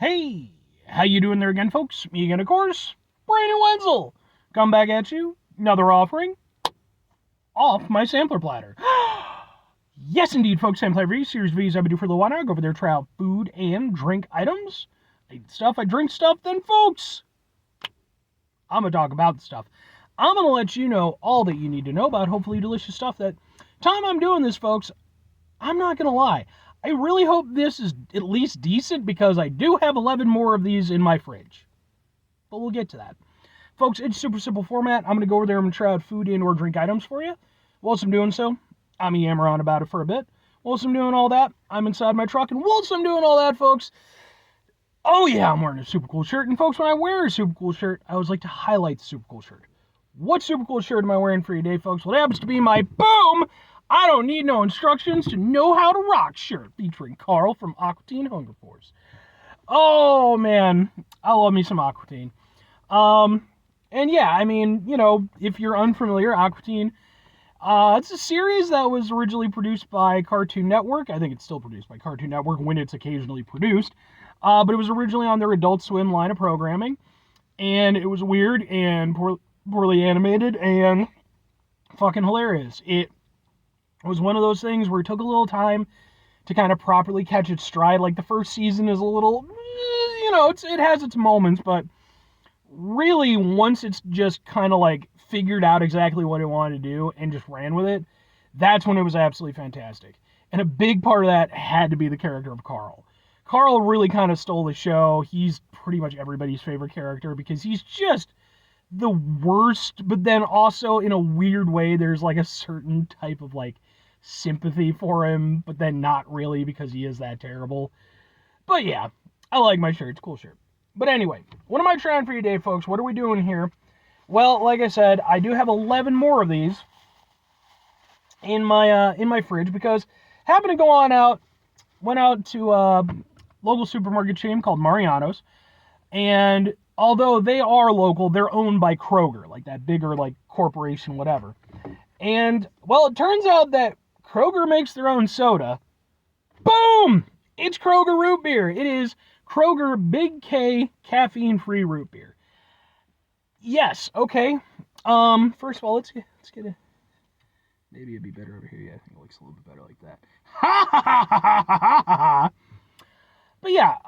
Hey, how you doing there again, folks? Me again, of course, Brandon Wenzel. Come back at you, another offering off my sampler platter. Yes, indeed, folks, sampler reviews, series videos I've been doing for a little while now. I go over there, try out food and drink items. I eat stuff, I drink stuff, then, folks, I'm going to talk about the stuff. I'm going to let you know all that you need to know about hopefully delicious stuff. That time I'm doing this, folks, I'm not going to lie. I really hope this is at least decent because I do have 11 more of these in my fridge. But we'll get to that. Folks, it's super simple format. I'm going to go over there and try out food and or drink items for you. Whilst I'm doing so, I'm yammer on about it for a bit. Whilst I'm doing all that, I'm inside my truck. And whilst I'm doing all that, folks, oh yeah, I'm wearing a super cool shirt. And folks, when I wear a super cool shirt, I always like to highlight the super cool shirt. What super cool shirt am I wearing for you today, folks? Well, it happens to be my boom! I don't need no instructions to know how to rock shirt featuring Carl from Aqua Teen Hunger Force. Oh man, I love me some Aqua Teen. And yeah, I mean, you know, if you're unfamiliar, Aqua Teen, it's a series that was originally produced by Cartoon Network. I think it's still produced by Cartoon Network when it's occasionally produced. But it was originally on their Adult Swim line of programming. And it was weird and poorly animated and fucking hilarious. It was one of those things where it took a little time to kind of properly catch its stride. Like, the first season is a little, you know, it has its moments, but really, once it's just kind of like figured out exactly what it wanted to do and just ran with it, that's when it was absolutely fantastic. And a big part of that had to be the character of Carl. Carl really kind of stole the show. He's pretty much everybody's favorite character because he's just the worst, but then also in a weird way, there's like a certain type of like sympathy for him, but then not really because he is that terrible. But yeah, I like my shirt. It's a cool shirt. But anyway, what am I trying for you today, folks? What are we doing here? Well, like I said, I do have 11 more of these in my fridge because I happened to go on out, went out to a local supermarket chain called Mariano's, and although they are local, they're owned by Kroger, like that bigger like corporation, whatever. And well, it turns out that Kroger makes their own soda. Boom! It's Kroger root beer. It is Kroger Big K caffeine-free root beer. Yes, okay. First of all, let's get a. Maybe it'd be better over here. Yeah, I think it looks a little bit better like that. Ha ha ha ha ha ha ha. But yeah,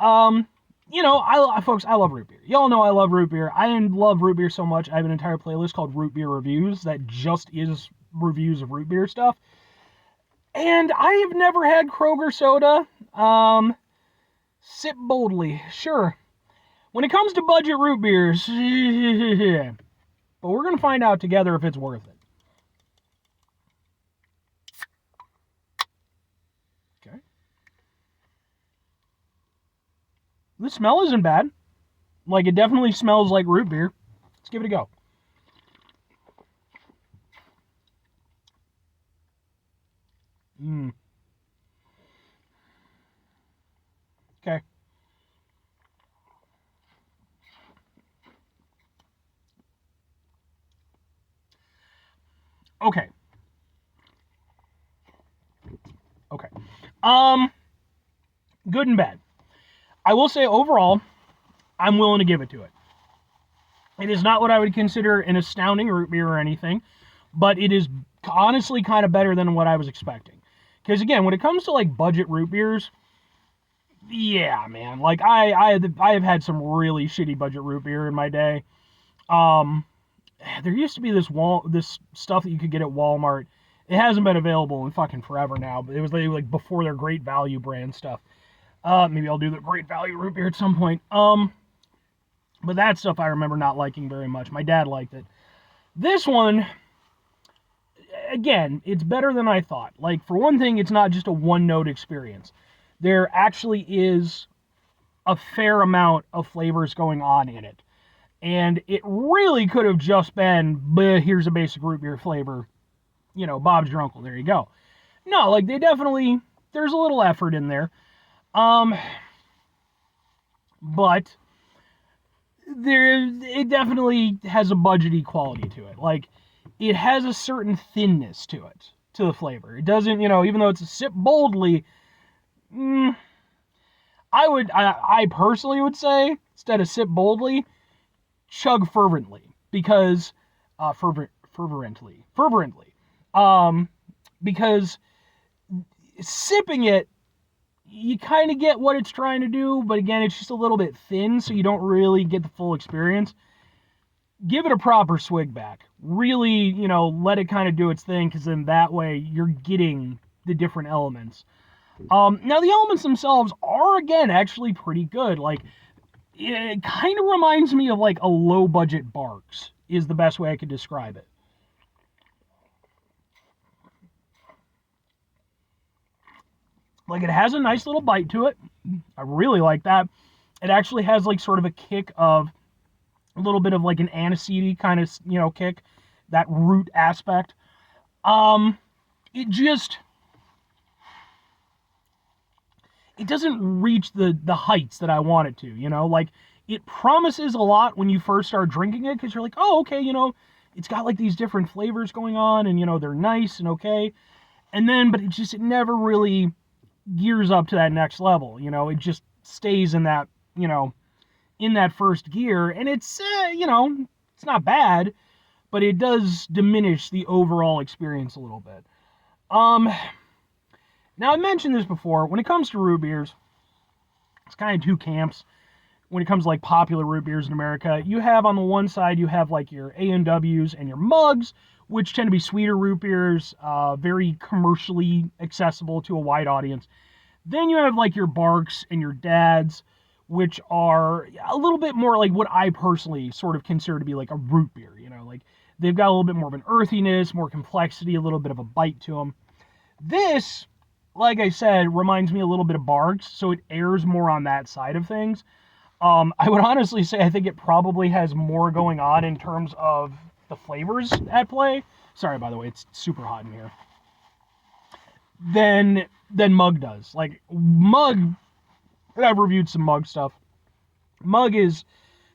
you know, folks, I love root beer. Y'all know I love root beer. I love root beer so much. I have an entire playlist called Root Beer Reviews that just is reviews of root beer stuff. And I have never had Kroger soda. Sip boldly, sure. When it comes to budget root beers, but we're going to find out together if it's worth it. Okay. The smell isn't bad. Like, it definitely smells like root beer. Let's give it a go. Okay. Okay. Okay. Good and bad. I will say overall, I'm willing to give it to it. It is not what I would consider an astounding root beer or anything, but it is honestly kind of better than what I was expecting. Because again, when it comes to like budget root beers, yeah, man, like I have had some really shitty budget root beer in my day. There used to be this stuff that you could get at Walmart. It hasn't been available in fucking forever now, but it was like before their Great Value brand stuff. Maybe I'll do the Great Value root beer at some point. But that stuff I remember not liking very much. My dad liked it. This one, again, it's better than I thought. Like, for one thing, it's not just a one-note experience. There actually is a fair amount of flavors going on in it. And it really could have just been, here's a basic root beer flavor. You know, Bob's your uncle. There you go. No, like, there's a little effort in there. But it definitely has a budgety quality to it. Like, it has a certain thinness to it, to the flavor. It doesn't, you know, even though it's a sip boldly, I personally would say, instead of sip boldly, chug fervently, because fervently, because sipping it, you kind of get what it's trying to do, but again, it's just a little bit thin, so you don't really get the full experience. Give it a proper swig back. Really, let it kind of do its thing, because then that way you're getting the different elements. Now, the elements themselves are, again, actually pretty good. Like, it kind of reminds me of, like, a low-budget Barks, is the best way I could describe it. Like, it has a nice little bite to it. I really like that. It actually has, like, sort of a kick of a little bit of, like, an aniseedy kind of, kick. That root aspect. It doesn't reach the heights that I want it to, Like, it promises a lot when you first start drinking it, because you're like, oh, okay, it's got, like, these different flavors going on, and, they're nice and okay. And then, but it never really gears up to that next level, it just stays in that, in that first gear, and it's, it's not bad, but it does diminish the overall experience a little bit. Now, I mentioned this before, when it comes to root beers, it's kind of two camps. When it comes to, like, popular root beers in America, you have, on the one side, you have, like, your A&Ws and your mugs, which tend to be sweeter root beers, very commercially accessible to a wide audience. Then you have, like, your Barks and your Dads, which are a little bit more like what I personally sort of consider to be like a root beer, like they've got a little bit more of an earthiness, more complexity, a little bit of a bite to them. This, like I said, reminds me a little bit of Barks, so it airs more on that side of things. I would honestly say I think it probably has more going on in terms of the flavors at play. Sorry, by the way, it's super hot in here. Than Mug does. Like, Mug, I've reviewed some Mug stuff. Mug is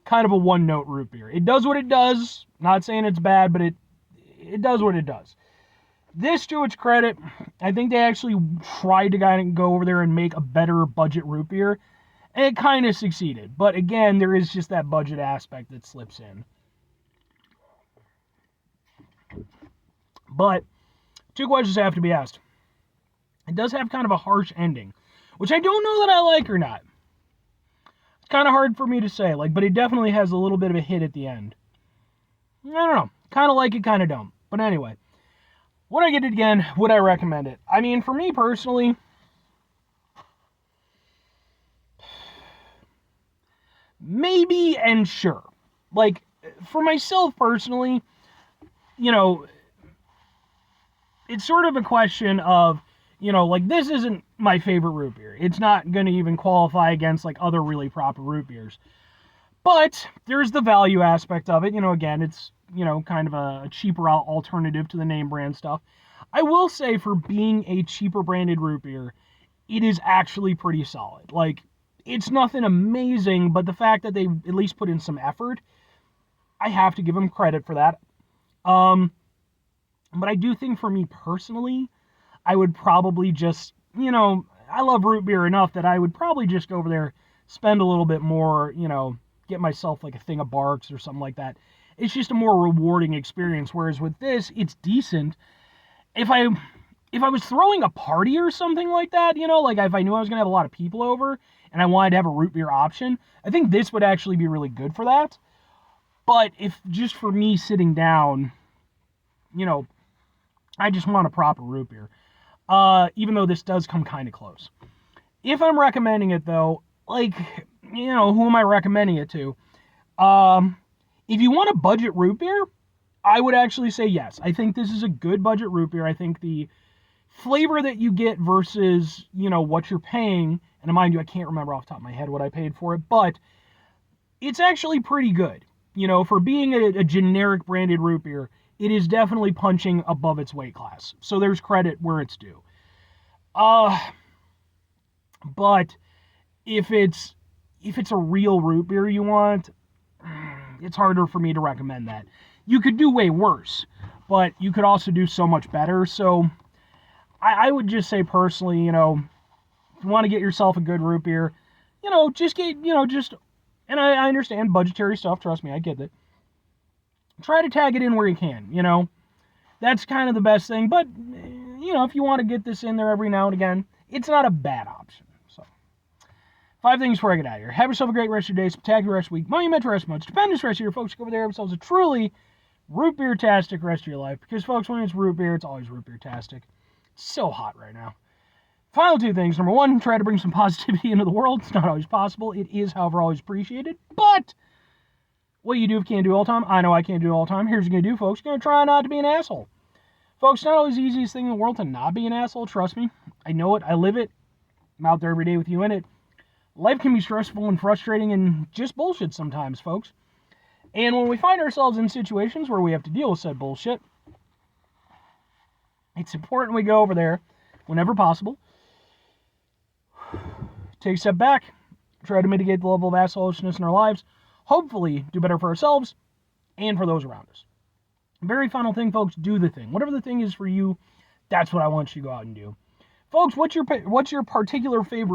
kind of a one-note root beer. It does what it does. Not saying it's bad, but it does what it does. This, to its credit, I think they actually tried to kind of go over there and make a better budget root beer. And it kind of succeeded. But again, there is just that budget aspect that slips in. But two questions have to be asked. It does have kind of a harsh ending, which I don't know that I like or not. It's kind of hard for me to say, but it definitely has a little bit of a hit at the end. I don't know. Kind of like it, kind of don't. But anyway, would I get it again? Would I recommend it? I mean, for me personally, maybe and sure. Like, for myself personally, it's sort of a question of, this isn't my favorite root beer. It's not going to even qualify against, other really proper root beers. But there's the value aspect of it. Again, it's, kind of a cheaper alternative to the name brand stuff. I will say, for being a cheaper branded root beer, it is actually pretty solid. It's nothing amazing, but the fact that they at least put in some effort, I have to give them credit for that. But I do think for me personally, I would probably just, I love root beer enough that I would probably just go over there, spend a little bit more, get myself a thing of Barks or something like that. It's just a more rewarding experience. Whereas with this, it's decent. If I was throwing a party or something like that, if I knew I was going to have a lot of people over and I wanted to have a root beer option, I think this would actually be really good for that. But if just for me sitting down, I just want a proper root beer. Even though this does come kind of close. If I'm recommending it, though, who am I recommending it to? If you want a budget root beer, I would actually say yes. I think this is a good budget root beer. I think the flavor that you get versus, what you're paying, and mind you, I can't remember off the top of my head what I paid for it, but it's actually pretty good. For being a generic branded root beer, it is definitely punching above its weight class. So there's credit where it's due. But if it's a real root beer you want, it's harder for me to recommend that. You could do way worse, but you could also do so much better. So I would just say personally, if you want to get yourself a good root beer, just get, and I understand budgetary stuff, trust me, I get it. Try to tag it in where you can, That's kind of the best thing, but, if you want to get this in there every now and again, it's not a bad option. So, 5 things before I get out of here. Have yourself a great rest of your day, spectacular rest of the week, monumental rest of the month, stupendous rest of your folks. Go over there, have yourselves a truly root beer-tastic rest of your life, because, folks, when it's root beer, it's always root beer-tastic. It's so hot right now. Final 2 things. Number 1, try to bring some positivity into the world. It's not always possible. It is, however, always appreciated. But what you do if you can't do it all the time, I know I can't do it all the time. Here's what you're going to do, folks. You're going to try not to be an asshole. Folks, not always the easiest thing in the world to not be an asshole. Trust me. I know it. I live it. I'm out there every day with you in it. Life can be stressful and frustrating and just bullshit sometimes, folks. And when we find ourselves in situations where we have to deal with said bullshit, it's important we go over there whenever possible. Take a step back, try to mitigate the level of assholishness in our lives, hopefully do better for ourselves and for those around us. Very final thing, folks, do the thing. Whatever the thing is for you, that's what I want you to go out and do. Folks, what's your particular favorite